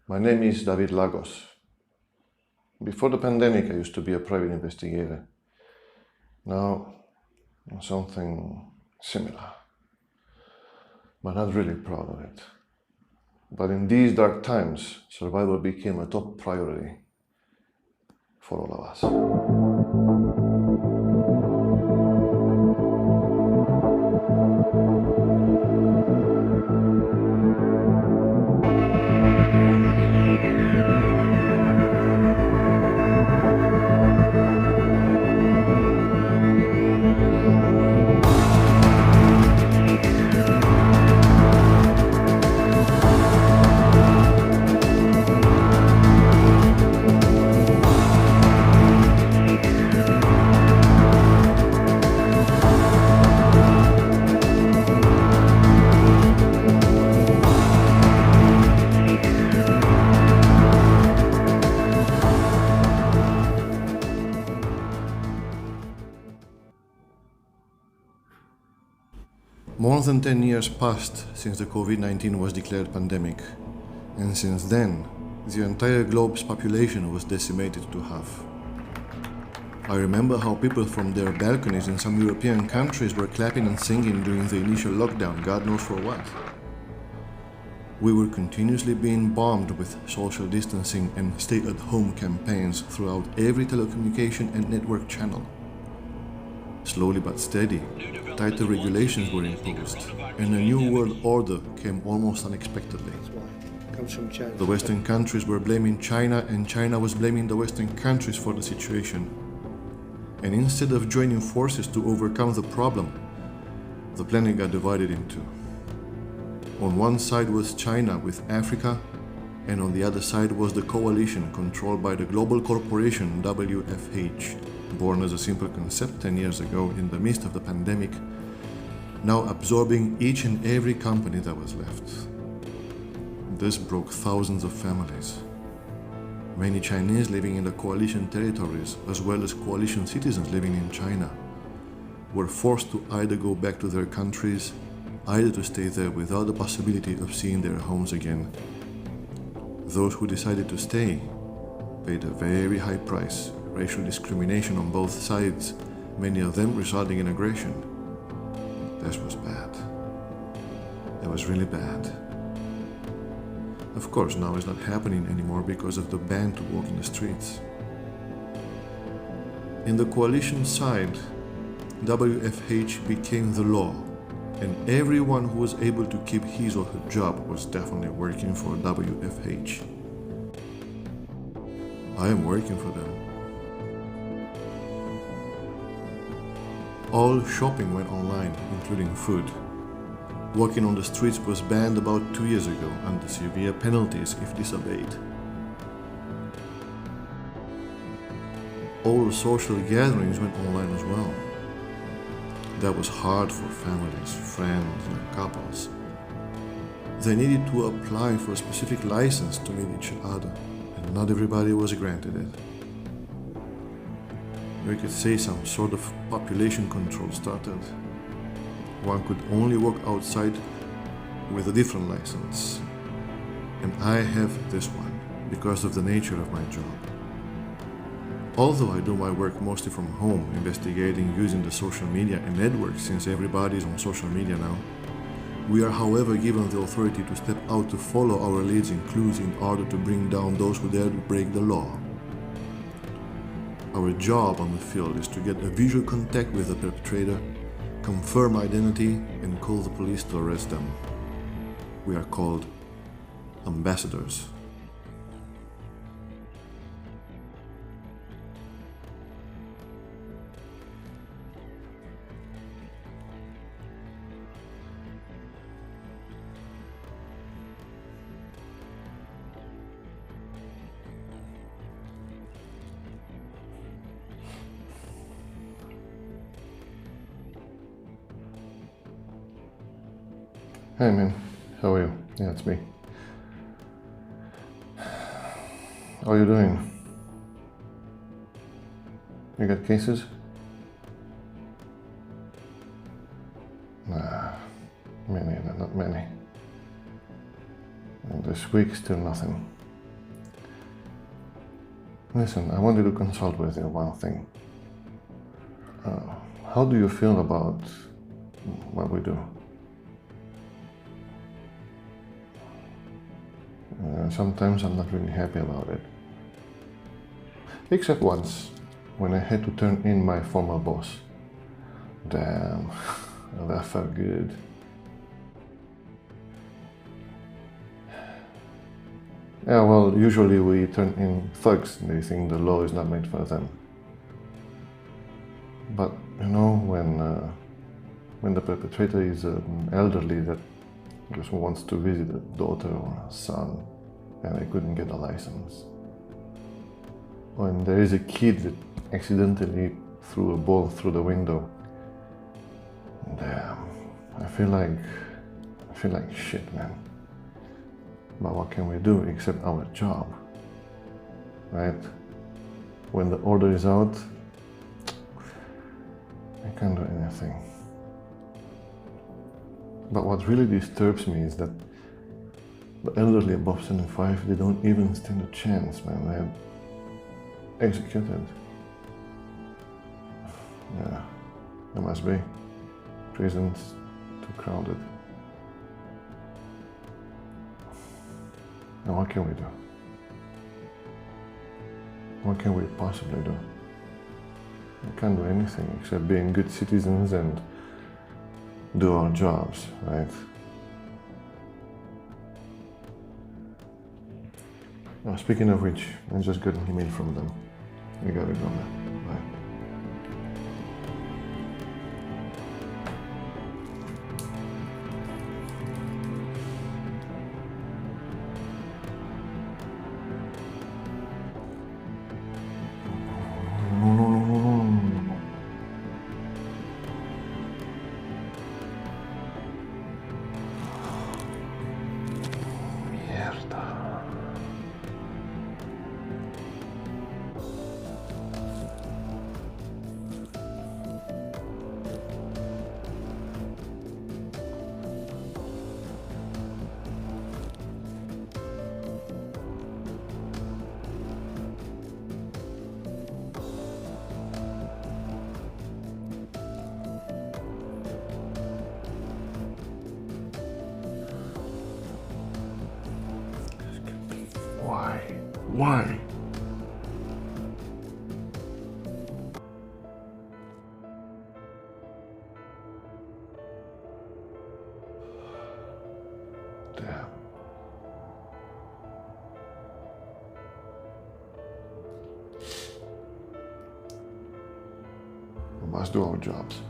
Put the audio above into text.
My name is David Lagos. Before the pandemic, I used to be a private investigator. Now, I'm something similar, but not really proud of it. But in these dark times, survival became a top priority for all of us. More than 10 years passed since the COVID-19 was declared pandemic, and since then, the entire globe's population was decimated to half. I remember how people from their balconies in some European countries were clapping and singing during the initial lockdown, God knows for what. We were continuously being bombed with social distancing and stay-at-home campaigns throughout every telecommunication and network channel. Slowly but steady, tighter regulations were imposed, and a new world order came almost unexpectedly. The Western countries were blaming China, and China was blaming the Western countries for the situation. And instead of joining forces to overcome the problem, the planet got divided in two. On one side was China with Africa, and on the other side was the coalition controlled by the global corporation WFH, born as a simple concept 10 years ago in the midst of the pandemic, now absorbing each and every company that was left. This broke thousands of families. Many Chinese living in the coalition territories, as well as coalition citizens living in China, were forced to either go back to their countries, either to stay there without the possibility of seeing their homes again. Those who decided to stay paid a very high price, racial discrimination on both sides, many of them resulting in aggression. This was bad. It was really bad. Of course, now it's not happening anymore because of the ban to walk in the streets. In the coalition side, WFH became the law, and everyone who was able to keep his or her job was definitely working for WFH. I am working for them. All shopping went online, including food. Walking on the streets was banned about 2 years ago under severe penalties if disobeyed. All social gatherings went online as well. That was hard for families, friends, and couples. They needed to apply for a specific license to meet each other, and not everybody was granted it. We could say some sort of population control started. One could only walk outside with a different license. And I have this one because of the nature of my job. Although I do my work mostly from home, investigating using the social media and networks since everybody is on social media now, we are however given the authority to step out to follow our leads and clues in order to bring down those who dare to break the law. Our job on the field is to get a visual contact with the perpetrator, confirm identity, and call the police to arrest them. We are called ambassadors. Hey man, how are you? Yeah, it's me. How are you doing? You got cases? Nah, me neither, not many. And this week, still nothing. Listen, I wanted to consult with you one thing. How do you feel about what we do? Sometimes I'm not really happy about it. Except once, when I had to turn in my former boss. Damn, that felt good. Yeah, well, usually we turn in thugs. They think the law is not made for them. But, when the perpetrator is an elderly that just wants to visit a daughter or a son, and they couldn't get a license. When there is a kid that accidentally threw a ball through the window. Damn, I feel like shit, man. But what can we do except our job, right? When the order is out, I can't do anything. But what really disturbs me is that the elderly above 75, they don't even stand a chance, man. They're executed. Yeah, there must be. Prisons too crowded. And what can we do? What can we possibly do? We can't do anything except being good citizens and do our jobs, right? Now, speaking of which, I just got an email from them. We gotta go, man. Bye. No. Mierda. Why? Damn. We must do our jobs.